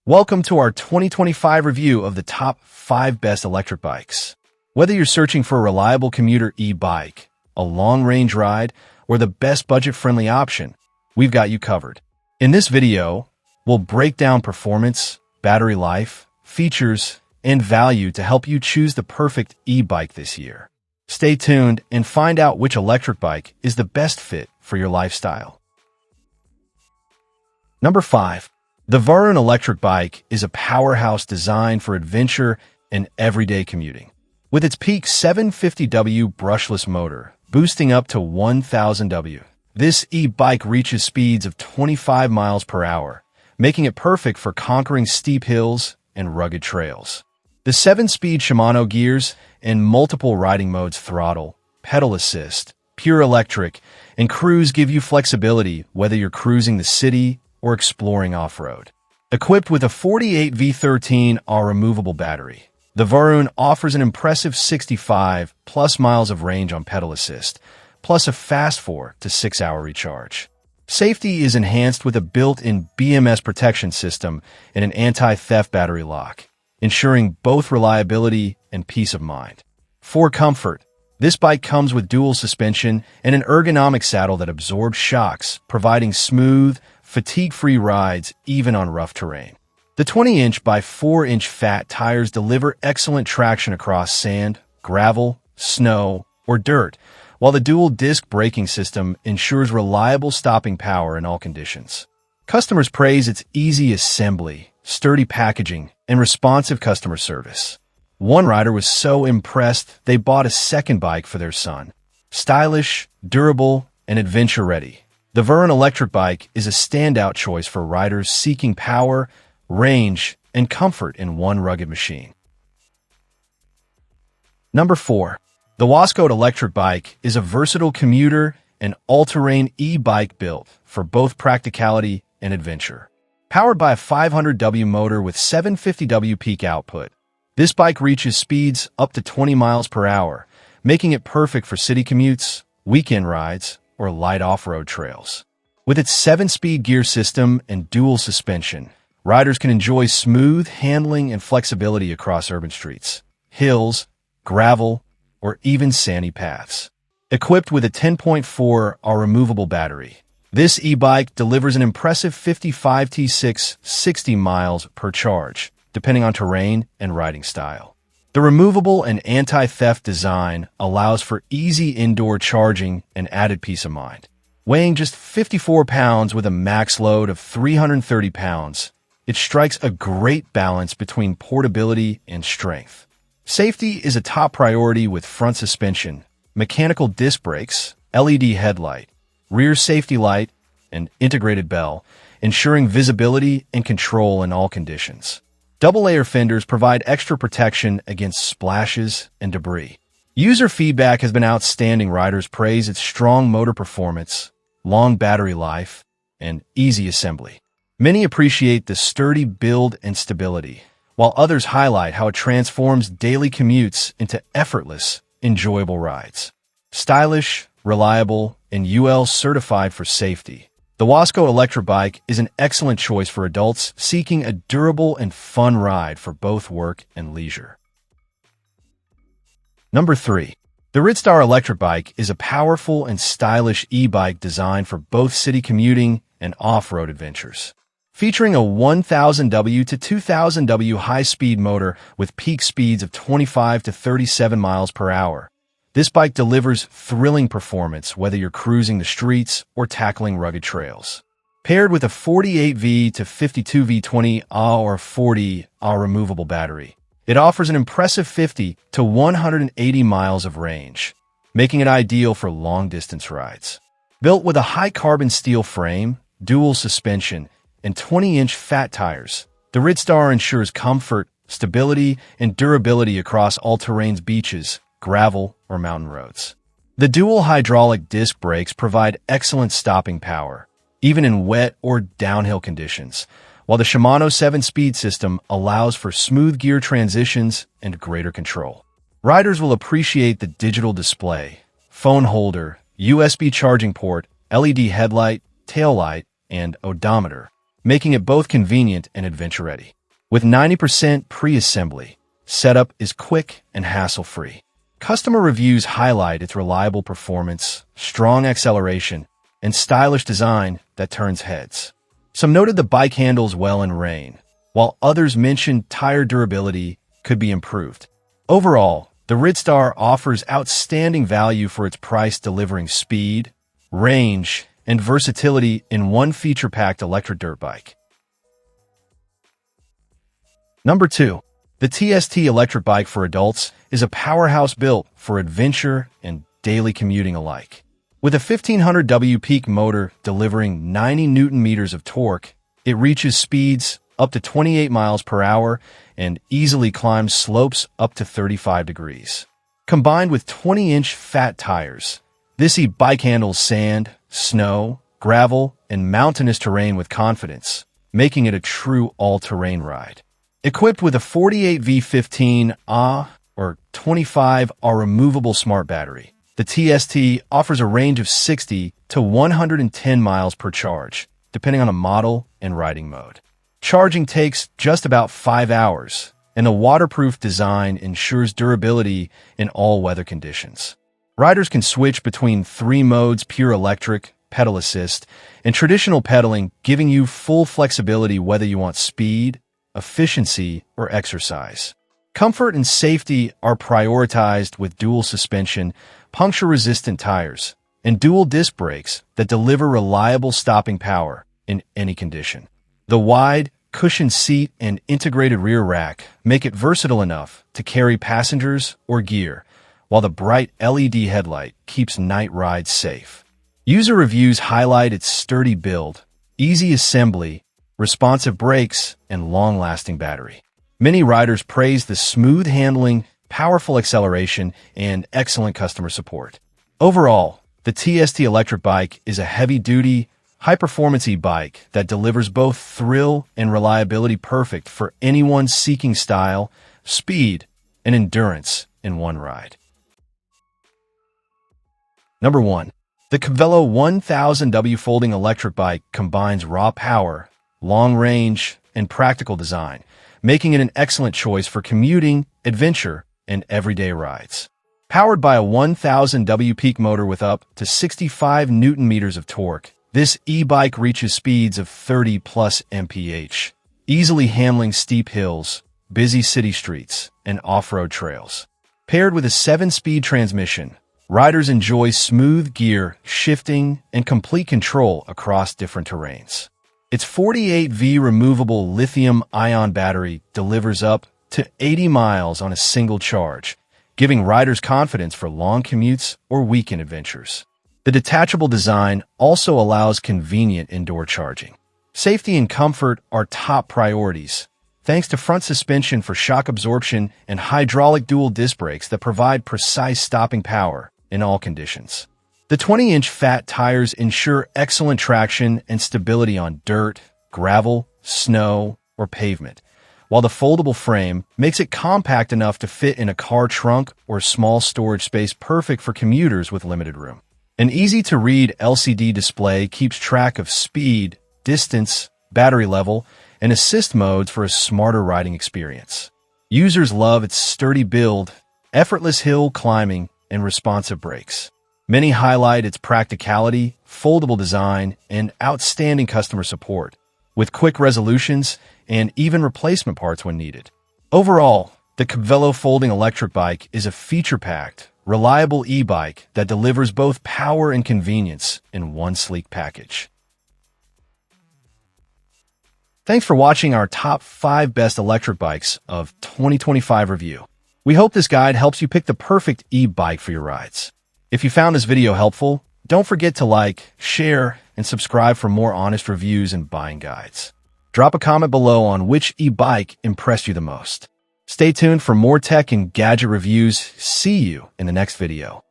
Welcome to our 2025 review of the top 5 best electric bikes. Whether you're searching for a reliable commuter e-bike, a long-range ride, or the best budget-friendly option, we've got you covered. In this video, we'll break down performance, battery life, features, and value to help you choose the perfect e-bike this year. Stay tuned and find out which electric bike is the best fit for your lifestyle. Number 5. The Varun electric bike is a powerhouse designed for adventure and everyday commuting. With its peak 750W brushless motor, boosting up to 1000W, this e-bike reaches speeds of 25 miles per hour, making it perfect for conquering steep hills and rugged trails. The 7-speed Shimano gears and multiple riding modes throttle, pedal assist, pure electric, and cruise give you flexibility whether you're cruising the city or exploring off-road. Equipped with a 48V13R removable battery, the Varun offers an impressive 65+ miles of range on pedal assist, plus a fast 4 to 6 hour recharge. Safety is enhanced with a built-in BMS protection system and an anti-theft battery lock, ensuring both reliability and peace of mind. For comfort, this bike comes with dual suspension and an ergonomic saddle that absorbs shocks, providing smooth, fatigue-free rides even on rough terrain. The 20-inch by 4-inch fat tires deliver excellent traction across sand, gravel, snow, or dirt, while the dual-disc braking system ensures reliable stopping power in all conditions. Customers praise its easy assembly, sturdy packaging, and responsive customer service. One rider was so impressed they bought a second bike for their son. Stylish, durable, and adventure-ready, the Varun electric bike is a standout choice for riders seeking power, range, and comfort in one rugged machine. Number 4. The Wasco electric bike is a versatile commuter and all-terrain e-bike built for both practicality and adventure. Powered by a 500W motor with 750W peak output, this bike reaches speeds up to 20 miles per hour, making it perfect for city commutes, weekend rides, or light off-road trails. With its 7-speed gear system and dual suspension, riders can enjoy smooth handling and flexibility across urban streets, hills, gravel, or even sandy paths. Equipped with a 10.4R removable battery, this e-bike delivers an impressive 55T6 60 miles per charge, depending on terrain and riding style. The removable and anti-theft design allows for easy indoor charging and added peace of mind. Weighing just 54 pounds with a max load of 330 pounds, it strikes a great balance between portability and strength. Safety is a top priority with front suspension, mechanical disc brakes, LED headlight, rear safety light, and integrated bell, ensuring visibility and control in all conditions. Double-layer fenders provide extra protection against splashes and debris. User feedback has been outstanding. Riders praise its strong motor performance, long battery life, and easy assembly. Many appreciate the sturdy build and stability, while others highlight how it transforms daily commutes into effortless, enjoyable rides. Stylish, reliable, and UL certified for safety, the Wasco electric bike is an excellent choice for adults seeking a durable and fun ride for both work and leisure. Number 3. The Ridstar electric bike is a powerful and stylish e-bike designed for both city commuting and off-road adventures. Featuring a 1000W to 2000W high-speed motor with peak speeds of 25 to 37 miles per hour, this bike delivers thrilling performance whether you're cruising the streets or tackling rugged trails. Paired with a 48V to 52V20R or 40R removable battery, it offers an impressive 50 to 180 miles of range, making it ideal for long-distance rides. Built with a high-carbon steel frame, dual suspension, and 20-inch fat tires, the Ridstar ensures comfort, stability, and durability across all terrains, beaches, gravel, or mountain roads. The dual hydraulic disc brakes provide excellent stopping power, even in wet or downhill conditions, while the Shimano 7-speed system allows for smooth gear transitions and greater control. Riders will appreciate the digital display, phone holder, USB charging port, LED headlight, taillight, and odometer, making it both convenient and adventure-ready. With 90% pre-assembly, setup is quick and hassle-free. Customer reviews highlight its reliable performance, strong acceleration, and stylish design that turns heads. Some noted the bike handles well in rain, while others mentioned tire durability could be improved. Overall, the Ridstar offers outstanding value for its price, delivering speed, range, and versatility in one feature-packed electric dirt bike. Number 2. The TST electric bike for adults is a powerhouse built for adventure and daily commuting alike. With a 1500W peak motor delivering 90 Nm of torque, it reaches speeds up to 28 miles per hour and easily climbs slopes up to 35 degrees. Combined with 20-inch fat tires, this e-bike handles sand, snow, gravel, and mountainous terrain with confidence, making it a true all-terrain ride. Equipped with a 48V15Ah or 25Ah removable smart battery, the TST offers a range of 60 to 110 miles per charge, depending on a model and riding mode. Charging takes just about 5 hours, and the waterproof design ensures durability in all weather conditions. Riders can switch between 3 modes: pure electric, pedal assist, and traditional pedaling, giving you full flexibility whether you want speed, efficiency, or exercise. Comfort and safety are prioritized with dual suspension, puncture-resistant tires, and dual disc brakes that deliver reliable stopping power in any condition. The wide, cushioned seat and integrated rear rack make it versatile enough to carry passengers or gear, while the bright LED headlight keeps night rides safe. User reviews highlight its sturdy build, easy assembly, responsive brakes, and long-lasting battery. Many riders praise the smooth handling, powerful acceleration, and excellent customer support. Overall, the TST electric bike is a heavy-duty, high-performance e-bike that delivers both thrill and reliability, perfect for anyone seeking style, speed, and endurance in one ride. Number 1. The Cavello 1000W folding electric bike combines raw power, long range, and practical design, making it an excellent choice for commuting, adventure, and everyday rides. Powered by a 1000W peak motor with up to 65 Nm of torque, this e-bike reaches speeds of 30+ mph, easily handling steep hills, busy city streets, and off-road trails. Paired with a 7-speed transmission, riders enjoy smooth gear shifting and complete control across different terrains. Its 48V removable lithium-ion battery delivers up to 80 miles on a single charge, giving riders confidence for long commutes or weekend adventures. The detachable design also allows convenient indoor charging. Safety and comfort are top priorities, thanks to front suspension for shock absorption and hydraulic dual disc brakes that provide precise stopping power in all conditions. The 20-inch fat tires ensure excellent traction and stability on dirt, gravel, snow, or pavement, while the foldable frame makes it compact enough to fit in a car trunk or small storage space, perfect for commuters with limited room. An easy-to-read LCD display keeps track of speed, distance, battery level, and assist modes for a smarter riding experience. Users love its sturdy build, effortless hill climbing, and responsive brakes. Many highlight its practicality, foldable design, and outstanding customer support, with quick resolutions and even replacement parts when needed. Overall, the Cavello folding electric bike is a feature-packed, reliable e-bike that delivers both power and convenience in one sleek package. Thanks for watching our top 5 best electric bikes of 2025 review. We hope this guide helps you pick the perfect e-bike for your rides. If you found this video helpful, don't forget to like, share, and subscribe for more honest reviews and buying guides. Drop a comment below on which e-bike impressed you the most. Stay tuned for more tech and gadget reviews. See you in the next video.